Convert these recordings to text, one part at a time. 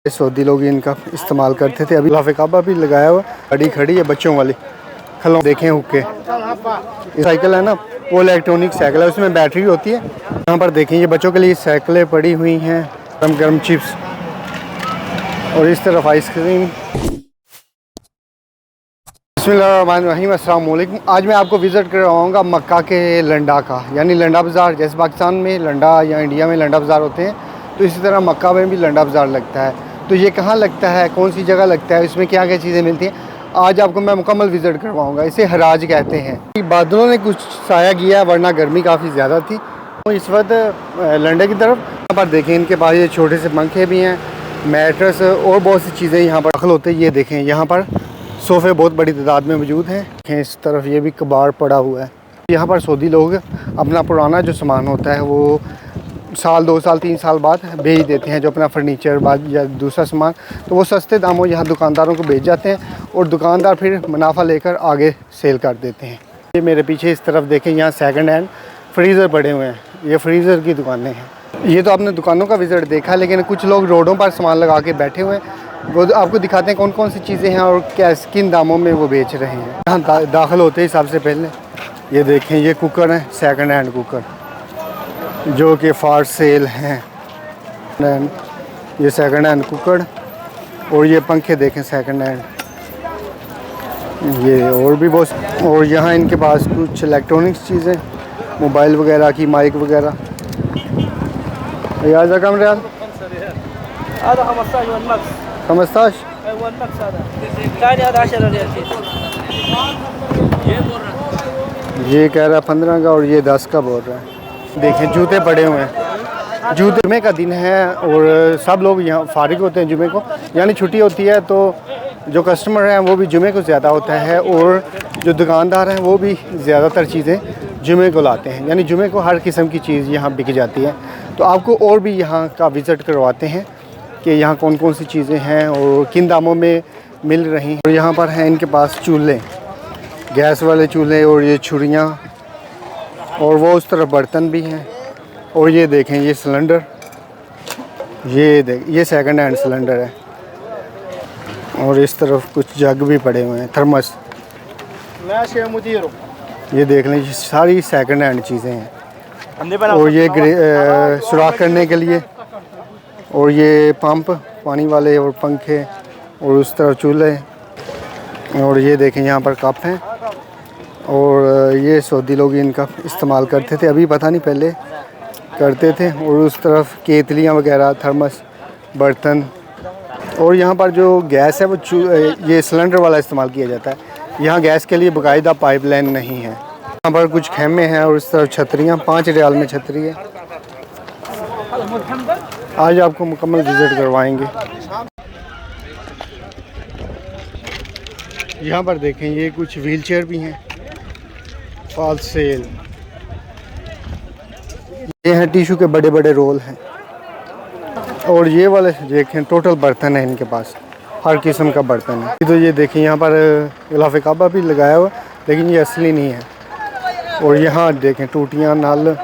Saudi लोग इनका इस्तेमाल करते थे। अभी लाफे काबा भी लगाया हुआ, गाड़ी खड़ी है बच्चों वाली। खिलौने देखें हुक्के, साइकिल है ना, वो इलेक्ट्रॉनिक साइकिल है, उसमें बैटरी होती है। यहाँ पर देखें ये बच्चों के लिए साइकिलें पड़ी हुई हैं, गरम गरम चिप्स, और इस तरफ आइसक्रीम। बिस्मिल्लाहिर्रहमानिर्रहीम, अस्सलाम वालेकुम। आज मैं आपको विज़िट करवाऊँगा मक्का के लंडा का, यानी लंडा बाज़ार। जैसे पाकिस्तान में लंडा या इंडिया में लंडा बाज़ार होते हैं, तो इसी तरह मक्का में भी लंडा बाज़ार लगता है। तो ये कहाँ लगता है, कौन सी जगह लगता है, इसमें क्या क्या चीज़ें मिलती हैं, आज आपको मैं मुकम्मल विज़िट करवाऊँगा। इसे हराज कहते हैं। बादलों ने कुछ साया किया, वरना गर्मी काफ़ी ज़्यादा थी। तो इस वक्त लंडे की तरफ यहाँ पर देखें, इनके पास ये छोटे से पंखे भी हैं, मैट्रेस और बहुत सी चीज़ें यहाँ पर दाखिल होते हैं। ये देखें यहाँ पर सोफ़े बहुत बड़ी तादाद में मौजूद हैं। इस तरफ ये भी कबाड़ पड़ा हुआ है। यहाँ पर सऊदी लोग अपना पुराना जो सामान होता है वो साल 2 साल 3 साल बाद बेच देते हैं, जो अपना फर्नीचर बाद या दूसरा सामान, तो वो सस्ते दामों यहाँ दुकानदारों को बेच जाते हैं और दुकानदार फिर मुनाफा लेकर आगे सेल कर देते हैं। ये मेरे पीछे इस तरफ देखें, यहाँ सेकंड हैंड फ्रीज़र पड़े हुए हैं। ये फ्रीज़र की दुकानें हैं। ये तो आपने दुकानों का विज़िट देखा, लेकिन कुछ लोग रोडों पर सामान लगा के बैठे हुए हैं। वो आपको दिखाते हैं कौन कौन सी चीज़ें हैं और क्या किन दामों में वो बेच रहे हैं। यहाँ दाखिल होते ही सबसे पहले ये देखें, ये कुकर है, सेकंड हैंड कुकर, जो कि फार सेल हैं। ये सेकंड हैंड कुकर, और ये पंखे देखें सेकंड हैंड, ये और भी बहुत। और यहाँ इनके पास कुछ इलेक्ट्रॉनिक्स चीज़ें, मोबाइल वगैरह की, माइक वगैरह। यार कम रियाल 15 ये कह रहा 15 का, और ये 10 का बोल रहा है। देखें जूते पड़े हुए हैं। जुमे का दिन है और सब लोग यहाँ फारिग होते हैं जुमे को, यानी छुट्टी होती है, तो जो कस्टमर हैं वो भी जुमे को ज़्यादा होता है, और जो दुकानदार हैं वो भी ज़्यादातर चीज़ें जुमे को लाते हैं, यानी जुमे को हर किस्म की चीज़ यहाँ बिक जाती है। तो आपको और भी यहाँ का विज़िट करवाते हैं कि यहाँ कौन कौन सी चीज़ें हैं और किन दामों में मिल रही हैं। और यहाँ पर हैं इनके पास चूल्हे, गैस वाले चूल्हे, और ये छुरियाँ, और वो उस तरफ बर्तन भी हैं। और ये देखें, ये सिलेंडर, ये सेकंड हैंड सिलेंडर है। और इस तरफ कुछ जग भी पड़े हुए हैं, थर्मस। ये देख लें, ये सारी सेकंड हैंड चीज़ें हैं। और ये सुराख करने के लिए, और ये पंप पानी वाले, और पंखे, और उस तरफ चूल्हे। और ये देखें यहाँ पर कप हैं, और ये सऊदी लोग इनका इस्तेमाल करते थे, अभी पता नहीं पहले करते थे। और उस तरफ केतलियाँ वगैरह, थर्मस, बर्तन। और यहाँ पर जो गैस है वो ये सिलेंडर वाला इस्तेमाल किया जाता है। यहाँ गैस के लिए बाकायदा पाइपलाइन नहीं है। यहाँ पर कुछ खेमे हैं, और इस तरफ छतरियाँ, 5 रियाल में छतरी है। आज आपको मुकम्मल विज़िट करवाएंगे। यहाँ पर देखें, ये कुछ व्हील चेयर भी हैं, फॉल सेल। ये हैं टिशू के बड़े बड़े रोल हैं। और ये वाले देखें, टोटल बर्तन है इनके पास, हर किस्म का बर्तन है। तो ये देखें, यहाँ पर गिलाफ़े काबा भी लगाया हुआ, लेकिन ये असली नहीं है। और यहाँ देखें टूटियाँ, नल,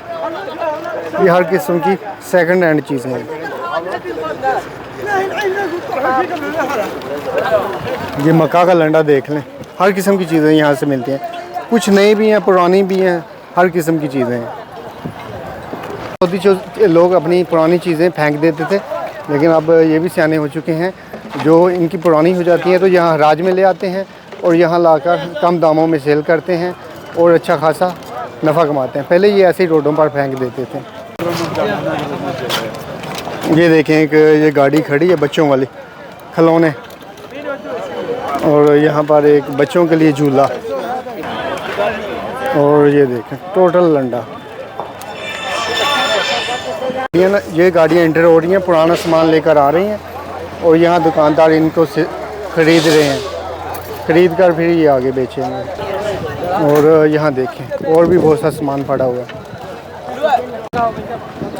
ये हर किस्म की सेकंड हैंड चीज़ें हैं। ये मक्का का लंडा देख लें, हर किस्म की चीज़ें यहाँ से मिलती हैं। कुछ नई भी हैं, पुरानी भी हैं, हर किस्म की चीज़ें हैं। सऊदी लोग अपनी पुरानी चीज़ें फेंक देते थे, लेकिन अब ये भी सियाने हो चुके हैं, जो इनकी पुरानी हो जाती हैं तो यहाँ हराज में ले आते हैं, और यहाँ लाकर कम दामों में सेल करते हैं, और अच्छा खासा नफ़ा कमाते हैं। पहले ये ऐसे ही रोडों पर फेंक देते थे। ये देखें, एक ये गाड़ी खड़ी है बच्चों वाली, खिलौने, और यहाँ पर एक बच्चों के लिए झूला। और ये देखें टोटल लंडा। ये गाड़ियाँ एंटर हो रही हैं, पुराना सामान लेकर आ रही हैं, और यहाँ दुकानदार इनको ख़रीद रहे हैं, ख़रीद कर फिर ये आगे बेचेंगे। और यहाँ देखें और भी बहुत सा सामान पड़ा हुआ है।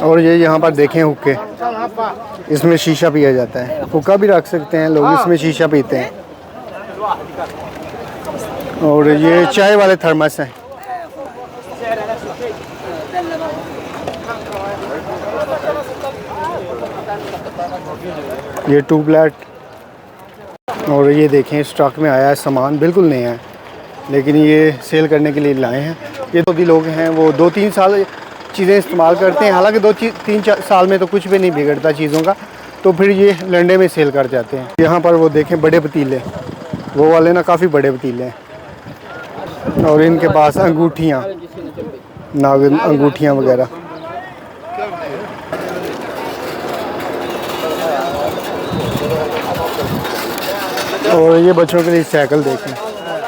और ये यहाँ पर देखें हुक्के, इसमें शीशा पिया जाता है। हुक्का भी रख सकते हैं लोग, इसमें शीशा पीते हैं। और ये चाय वाले थर्मस हैं। ये ट्यूबलाइट, और ये देखें स्टॉक में आया है सामान, बिल्कुल नया है, लेकिन ये सेल करने के लिए लाए हैं। ये तो भी लोग हैं वो 2-3 साल चीज़ें इस्तेमाल करते हैं, हालांकि 2-3 साल में तो कुछ भी नहीं बिगड़ता चीज़ों का, तो फिर ये लंडे में सेल कर जाते हैं। यहाँ पर वो देखें बड़े पतीले, वो वाले ना काफ़ी बड़े पतीले हैं, और इनके पास अंगूठियाँ, नागिन अंगूठियाँ वगैरह। और ये बच्चों के लिए साइकिल देखें,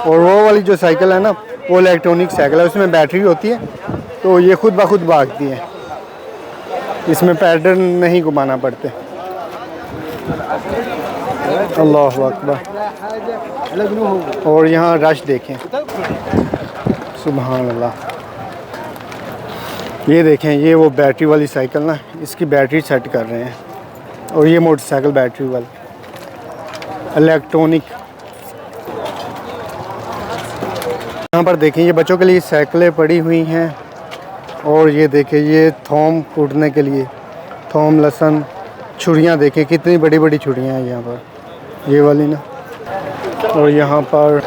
और वो वाली जो साइकिल है ना वो इलेक्ट्रॉनिक साइकिल है, उसमें बैटरी होती है, तो ये खुद ब खुद भागती है, इसमें पैडल नहीं घुमाना पड़ते। अल्लाह अकबर। और यहाँ रश देखें, सुभान अल्लाह। ये देखें, ये वो बैटरी वाली साइकिल ना, इसकी बैटरी सेट कर रहे हैं, और ये मोटरसाइकिल बैटरी वाली इलेक्ट्रॉनिक। यहाँ पर देखें ये बच्चों के लिए साइकिलें पड़ी हुई हैं, और ये देखें ये थोम कूटने के लिए, थोम लहसुन, छुरियाँ देखें कितनी बड़ी बड़ी छुरियाँ हैं यहाँ पर, ये वाली ना। और यहाँ पर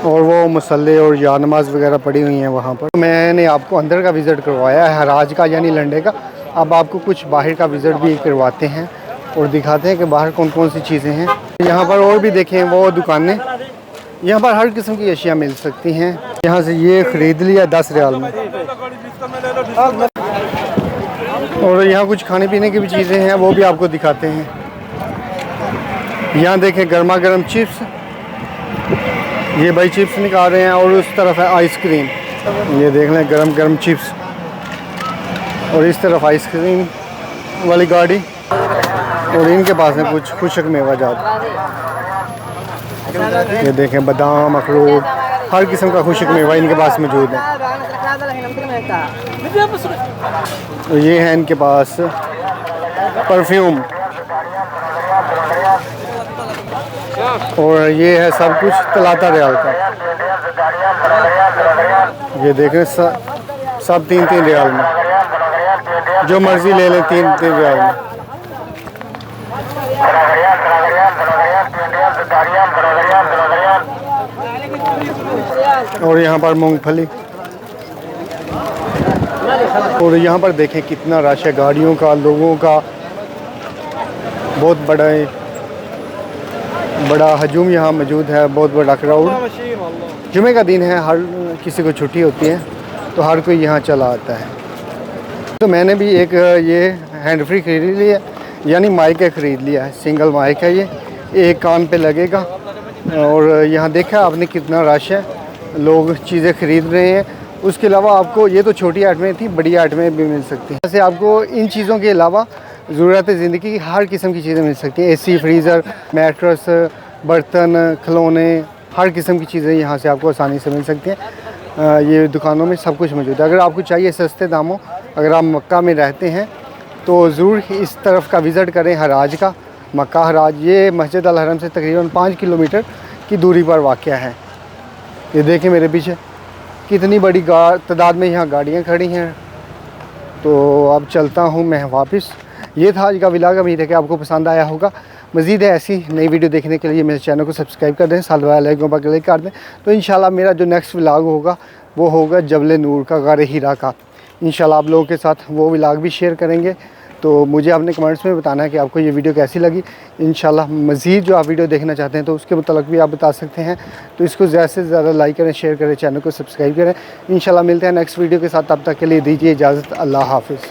और वो मसल्ले और या नमाज वगैरह पड़ी हुई हैं वहाँ पर। मैंने आपको अंदर का विज़िट करवाया है हराज का यानी लंडे का, अब आपको कुछ बाहर का विज़िट भी करवाते हैं और दिखाते हैं कि बाहर कौन कौन सी चीज़ें हैं। यहाँ पर और भी देखें वो दुकानें, यहाँ पर हर किस्म की अशिया मिल सकती हैं। यहाँ से ये ख़रीद लिया 10 रियाल में। और यहाँ कुछ खाने पीने की भी चीज़ें हैं, वो भी आपको दिखाते हैं। यहाँ देखें गर्मा गर्म चिप्स, ये भाई चिप्स निकाल रहे हैं, और उस तरफ है आइसक्रीम, ये देख लें गर्म गर्म चिप्स, और इस तरफ आइसक्रीम वाली गाड़ी, और इनके पास है कुछ खुशक मेवा जात, ये देखें बादाम, अखरोट, हर किस्म का खुशक मेवा इनके पास मौजूद है। और ये है इनके पास परफ्यूम, और ये है सब कुछ तलाता रियाल का। ये देखें सब 3-3 रियाल में, जो मर्ज़ी ले लें 3-3 रियाल में। और यहाँ पर मूंगफली, और यहाँ पर देखें कितना रश है गाड़ियों का, लोगों का, बहुत बड़ा हजूम यहाँ मौजूद है, बहुत बड़ा क्राउड। जुमे का दिन है, हर किसी को छुट्टी होती है, तो हर कोई यहाँ चला आता है। तो मैंने भी एक ये हैंड फ्री ख़रीद लिया, यानी माइक ख़रीद लिया है, सिंगल माइक है, ये एक कान पे लगेगा। और यहाँ देखा आपने कितना रश है, लोग चीज़ें ख़रीद रहे हैं। उसके अलावा आपको ये तो छोटी आइटमें थी, बड़ी आइटमें भी मिल सकती हैं। जैसे आपको इन चीज़ों के अलावा ज़रूरत ज़िंदगी की हर किस्म की चीज़ें मिल सकती हैं, एसी, फ्रीज़र, मैट्रेस, बर्तन, खिलौने, हर किस्म की चीज़ें यहाँ से आपको आसानी से मिल सकती हैं। ये दुकानों में सब कुछ मौजूद है। अगर आपको चाहिए सस्ते दामों, अगर आप मक्का में रहते हैं तो ज़रूर इस तरफ का विज़िट करें, हराज का, मक्का हराज। ये मस्जिद अल हरम से तकरीबन 5 किलोमीटर की दूरी पर वाक़या है। ये देखें मेरे पीछे कितनी बड़ी तादाद में यहाँ गाड़ियाँ खड़ी हैं। तो अब चलता हूँ मैं वापस। ये था आज का व्लॉग, उम्मीद है कि आपको पसंद आया होगा। मज़ीद है ऐसी नई वीडियो देखने के लिए मेरे चैनल को सब्सक्राइब कर दें, साल वाले आइकन पर क्लिक कर दें। तो इंशाल्लाह मेरा जो नेक्स्ट व्लॉग होगा वो होगा जबल नूर का, गारे हीरा का। इंशाल्लाह आप लोगों के साथ वो व्लॉग भी शेयर करेंगे। तो मुझे अपने कमेंट्स में बताना है कि आपको ये वीडियो कैसी लगी। इंशाल्लाह मज़ीद जो आप वीडियो देखना चाहते हैं तो उसके मुतालिक भी आप बता सकते हैं। तो इसको ज़्यादा से ज़्यादा लाइक करें, शेयर करें, चैनल को सब्सक्राइब करें। इंशाल्लाह मिलते हैं नेक्स्ट वीडियो के साथ, तब तक के लिए दीजिए इजाज़त। अल्लाह हाफ़िज़।